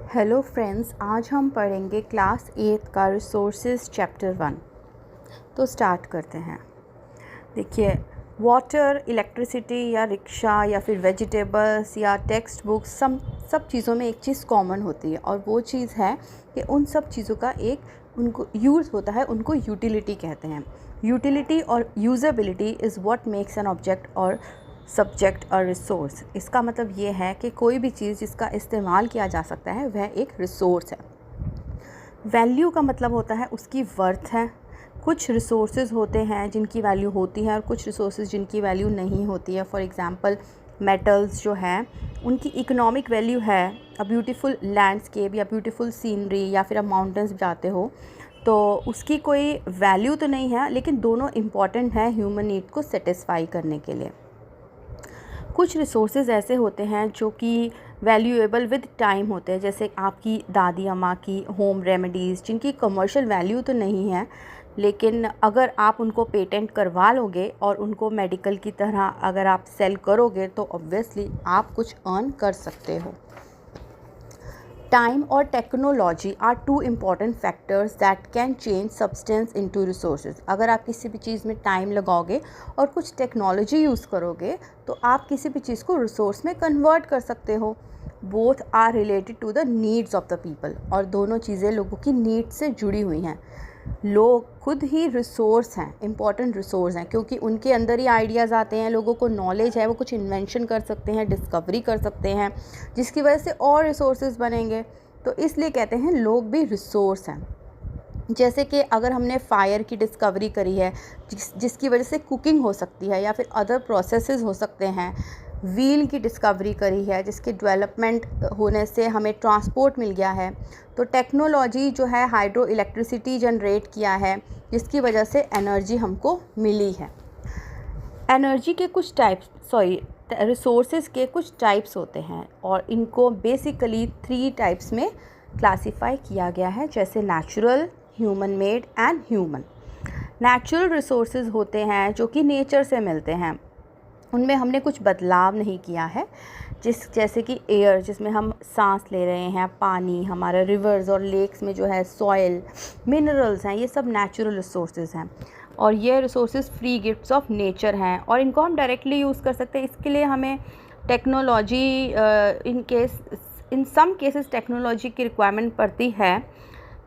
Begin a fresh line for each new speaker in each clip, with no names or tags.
Hello friends, आज हम पढ़ेंगे क्लास 8 का रिसोर्सेज चैप्टर 1। तो स्टार्ट करते हैं। देखिए, वाटर, इलेक्ट्रिसिटी या रिक्शा या फिर वेजिटेबल्स या टेक्स्ट बुक्स सब चीज़ों में एक चीज़ कॉमन होती है और वो चीज़ है कि उन सब चीज़ों का एक उनको यूज़ होता है, उनको यूटिलिटी कहते हैं। यूटिलिटी और usability is what makes an object और सब्जेक्ट और रिसोर्स। इसका मतलब ये है कि कोई भी चीज़ जिसका इस्तेमाल किया जा सकता है वह एक रिसोर्स है। वैल्यू का मतलब होता है उसकी वर्थ है। कुछ रिसोर्सेज होते हैं जिनकी वैल्यू होती है और कुछ रिसोर्सेज जिनकी वैल्यू नहीं होती है। फॉर एग्ज़ाम्पल, मेटल्स जो हैं उनकी इकोनॉमिक वैल्यू है। अ ब्यूटीफुल लैंडस्केप या ब्यूटीफुल सीनरी या फिर आप माउंटेन्स जाते हो तो उसकी कोई वैल्यू तो नहीं है, लेकिन दोनों इम्पॉर्टेंट हैं ह्यूमन नीड को सेटिस्फाई करने के लिए। कुछ रिसोर्सेज ऐसे होते हैं जो कि वैल्यूएबल विद टाइम होते हैं, जैसे आपकी दादी अम्मा की होम रेमेडीज़ जिनकी कमर्शियल वैल्यू तो नहीं है, लेकिन अगर आप उनको पेटेंट करवा लोगे और उनको मेडिकल की तरह अगर आप सेल करोगे तो ऑब्वियसली आप कुछ अर्न कर सकते हो। टाइम और technology are two important factors that can change substance into resources. अगर आप किसी भी चीज़ में टाइम लगाओगे और कुछ टेक्नोलॉजी यूज़ करोगे तो आप किसी भी चीज़ को रिसोर्स में कन्वर्ट कर सकते हो। Both are related to the needs of the people, और दोनों चीज़ें लोगों की नीड्स से जुड़ी हुई हैं। लोग खुद ही रिसोर्स हैं, इम्पॉर्टेंट रिसोर्स हैं, क्योंकि उनके अंदर ही आइडियाज़ आते हैं, लोगों को नॉलेज है, वो कुछ इन्वेंशन कर सकते हैं, डिस्कवरी कर सकते हैं, जिसकी वजह से और रिसोर्सेज बनेंगे। तो इसलिए कहते हैं लोग भी रिसोर्स हैं। जैसे कि अगर हमने फायर की डिस्कवरी करी है जिसकी वजह से कुकिंग हो सकती है या फिर अदर प्रोसेसेस हो सकते हैं। व्हील की डिस्कवरी करी है जिसके डेवलपमेंट होने से हमें ट्रांसपोर्ट मिल गया है। तो टेक्नोलॉजी जो है हाइड्रो इलेक्ट्रिसिटी जनरेट किया है जिसकी वजह से एनर्जी हमको मिली है। एनर्जी के कुछ टाइप्स रिसोर्सेज के कुछ टाइप्स होते हैं और इनको बेसिकली 3 टाइप्स में क्लासिफाई किया गया है, जैसे natural, human made and human. Natural resources होते हैं जो कि नेचर से मिलते हैं, उनमें हमने कुछ बदलाव नहीं किया है। जैसे कि एयर जिसमें हम सांस ले रहे हैं, पानी, हमारे रिवर्स और लेक्स में जो है सॉइल, मिनरल्स हैं, ये सब नेचुरल रिसोर्सेज हैं और ये resources free gifts of nature हैं और इनको हम डायरेक्टली यूज़ कर सकते हैं। इसके लिए हमें technology in some cases technology की रिक्वायरमेंट पड़ती है।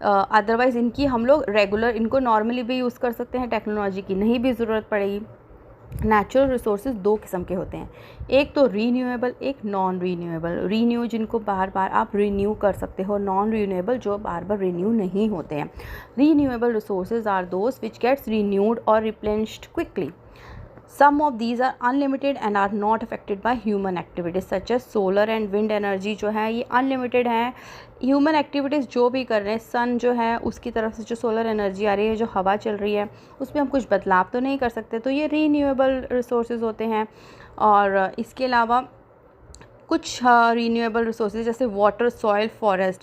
अदरवाइज़ इनकी हम लोग रेगुलर इनको नॉर्मली भी यूज़ कर सकते हैं, टेक्नोलॉजी की नहीं भी ज़रूरत पड़ेगी। नेचुरल रिसोर्सेज 2 किस्म के होते हैं, एक तो रीन्यूएबल, एक नॉन रीन्यूएबल। रीन्यू जिनको बार बार आप रीन्यू कर सकते हो, नॉन रीन्यूएबल जो बार बार रीन्यू नहीं होते हैं। Renewable resources are those which gets renewed और replenished quickly. Some of these are unlimited and are not affected by human activities such as solar and wind energy जो है ये अनलिमिटेड हैं। Human activities जो भी कर रहे हैं, सन जो है उसकी तरफ से जो सोलर एनर्जी आ रही है, जो हवा चल रही है, उसमें हम कुछ बदलाव तो नहीं कर सकते, तो ये रीन्यूएबल रिसोर्सेज होते हैं। और इसके अलावा कुछ रीन्यूएबल रिसोर्सेज जैसे वाटर, सॉइल, फॉरेस्ट,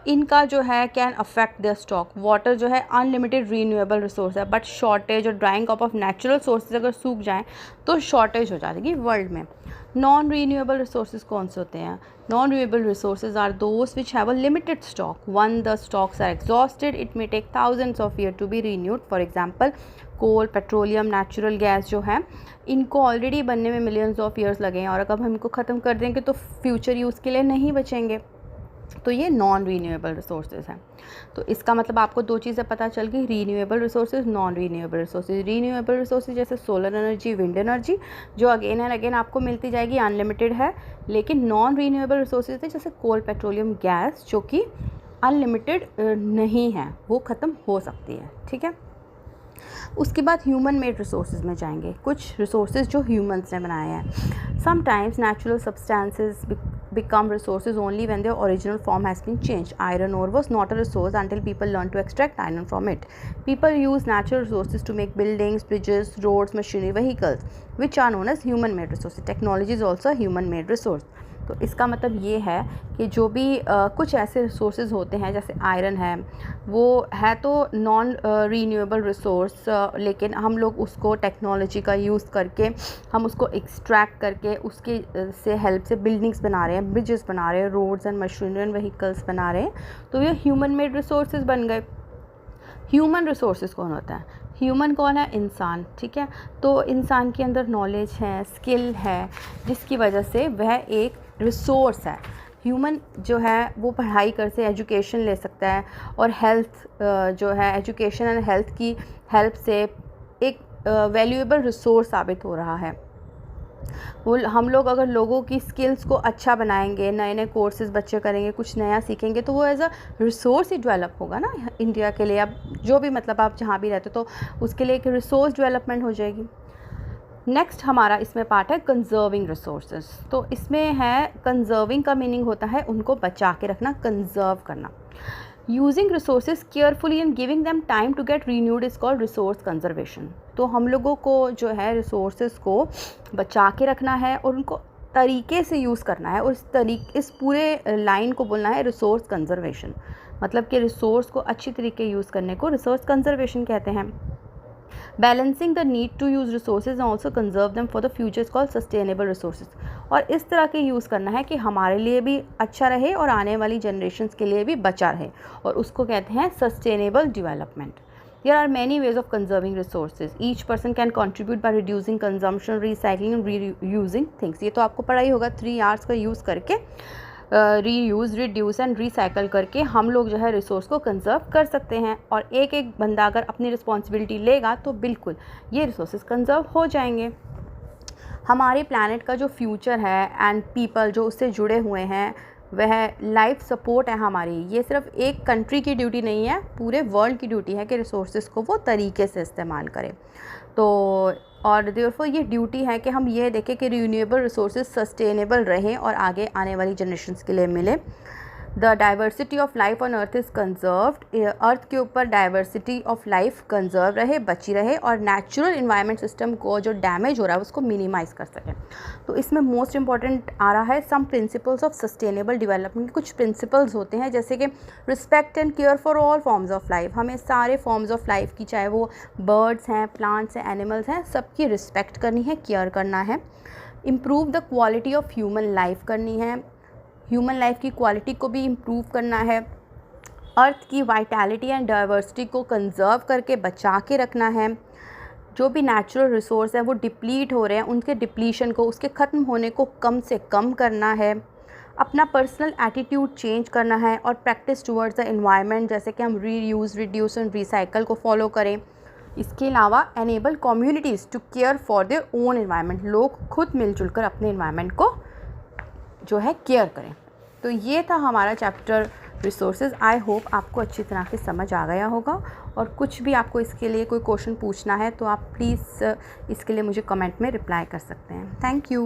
इनका जो है can affect there stock. Water जो है अनलिमिटेड रीन्यूएबल रिसोर्स है, बट शॉर्टेज और drawing up of natural sources अगर सूख जाएँ तो शॉर्टेज हो जाएगी वर्ल्ड में। नॉन रीन्यूएबल रिसोर्सेज कौन से होते हैं? Non renewable resources are those which have a limited stock. One the stocks are exhausted, it may take thousands of year to be renewed. For example, coal, petroleum, natural gas जो है इनको already बनने में millions of years लगे हैं और अगर हम इनको ख़त्म कर देंगे तो फ्यूचर यूज़ के लिए नहीं बचेंगे। तो ये नॉन रीन्यूएबल रिसोर्सेज हैं। तो इसका मतलब आपको 2 चीज़ें पता चल गई, renewable resources, non renewable resources. Renewable resources जैसे सोलर एनर्जी, विंड एनर्जी जो अगेन एंड अगेन आपको मिलती जाएगी, अनलिमिटेड है। लेकिन नॉन रीन्यूएबल रिसोर्सेज है जैसे कोल, पेट्रोलियम, गैस जो कि अनलिमिटेड नहीं है, वो ख़त्म हो सकती है। ठीक है, उसके बाद ह्यूमन मेड रिसोर्सेज में जाएंगे। कुछ रिसोर्सेज जो ह्यूमंस ने बनाए हैं। Sometimes natural substances become resources only when their original form has been changed. Iron ore was not a resource until people learned to extract iron from it. People use natural resources to make buildings, bridges, roads, machinery, vehicles, which are known as human made resources. Technology is also a human made resource. तो इसका मतलब ये है कि जो भी कुछ ऐसे रिसोर्सेज होते हैं जैसे आयरन है, वो है तो नॉन रीन्यूएबल रिसोर्स, लेकिन हम लोग उसको टेक्नोलॉजी का यूज़ करके हम उसको एक्सट्रैक्ट करके उसके से हेल्प से बिल्डिंग्स बना रहे हैं, ब्रिजेस बना रहे हैं, roads and machinery and vehicles बना रहे हैं, तो ये ह्यूमन मेड रिसोर्सेज बन गए। ह्यूमन रिसोर्सेज कौन होता है? ह्यूमन कौन है? इंसान, ठीक है। तो इंसान के अंदर नॉलेज है, स्किल है, जिसकी वजह से वह एक रिसोर्स है। ह्यूमन जो है वो पढ़ाई कर से एजुकेशन ले सकता है और हेल्थ जो है एजुकेशन एंड हेल्थ की हेल्प से एक वैल्यूएबल रिसोर्स साबित हो रहा है। वो हम लोग अगर लोगों की स्किल्स को अच्छा बनाएंगे, नए नए कोर्सेज बच्चे करेंगे, कुछ नया सीखेंगे, तो वो एज अ रिसोर्स ही डेवलप होगा ना इंडिया के लिए। अब जो भी मतलब आप जहाँ भी रहते हो तो उसके लिए एक रिसोर्स डेवलपमेंट हो जाएगी। नेक्स्ट हमारा इसमें पार्ट है कंजर्विंग रिसोर्सेज। तो इसमें है कंजर्विंग का मीनिंग होता है उनको बचा के रखना, कंजर्व करना। Using resources carefully and giving them time to get renewed is called resource conservation. तो हम लोगों को जो है रिसोर्सेज को बचा के रखना है और उनको तरीके से यूज़ करना है, और इस पूरे लाइन को बोलना है रिसोर्स कंजर्वेशन। मतलब कि रिसोर्स को अच्छी तरीके यूज़ करने को रिसोर्स कंजर्वेशन कहते हैं। Balancing the need to use resources and also conserve them for the future is called sustainable resources. और इस तरह के यूज़ करना है कि हमारे लिए भी अच्छा रहे और आने वाली जनरेशन्स के लिए भी बचा रहे, और उसको कहते हैं sustainable development. There are many ways of conserving resources. Each person can contribute by reducing consumption, recycling and reusing things. ये तो आपको पढ़ा ही होगा, 3 R's का यूज़ करके रीयूज़, रिड्यूस एंड रिसाइकल करके हम लोग जो है रिसोर्स को कंजर्व कर सकते हैं। और एक एक बंदा अगर अपनी रिस्पॉन्सिबिलिटी लेगा तो बिल्कुल ये रिसोर्सेज कंजर्व हो जाएंगे। हमारे प्लानट का जो फ्यूचर है एंड पीपल जो उससे जुड़े हुए हैं, वह लाइफ सपोर्ट है हमारी। ये सिर्फ एक कंट्री की ड्यूटी नहीं है, पूरे वर्ल्ड की ड्यूटी है कि रिसोर्सेज को वो तरीके से इस्तेमाल करें। तो और देयरफॉर ये ड्यूटी है कि हम ये देखें कि रिन्यूएबल रिसोर्सेज सस्टेनेबल रहें और आगे आने वाली जनरेशन्स के लिए मिले। The diversity of life on earth is conserved. Earth के ऊपर डाइवर्सिटी ऑफ लाइफ कंजर्व रहे, बची रहे, और नेचुरल इन्वायरमेंट सिस्टम को जो डैमेज हो रहा है उसको मिनिमाइज़ कर सकें। तो इसमें मोस्ट इंपॉर्टेंट आ रहा है some principles of sustainable development. कुछ प्रिंसिपल्स होते हैं जैसे कि respect and care for all forms of life. हमें सारे फॉर्म्स ऑफ लाइफ की, चाहे वो बर्ड्स हैं, प्लांट्स हैं, एनिमल्स हैं, सबकी रिस्पेक्ट करनी है, केयर करना है। Improve the quality of human life करनी है, ह्यूमन लाइफ की क्वालिटी को भी इम्प्रूव करना है। अर्थ की वाइटैलिटी एंड डाइवर्सिटी को कंजर्व करके बचा के रखना है। जो भी नेचुरल रिसोर्स है वो डिप्लीट हो रहे हैं, उनके डिप्लीशन को, उसके ख़त्म होने को कम से कम करना है। अपना पर्सनल एटीट्यूड चेंज करना है और प्रैक्टिस टुवर्ड्स द एनवायरनमेंट, जैसे कि हम रीयूज़, रिड्यूस एंड रिसाइकल को फॉलो करें। इसके अलावा enable communities to care for their own environment. लोग खुद मिलजुल कर अपने एनवायरनमेंट को जो है केयर करें। तो ये था हमारा चैप्टर रिसोर्सेज। आई होप आपको अच्छी तरह से समझ आ गया होगा, और कुछ भी आपको इसके लिए कोई क्वेश्चन पूछना है तो आप प्लीज़ इसके लिए मुझे कमेंट में रिप्लाई कर सकते हैं। Thank you.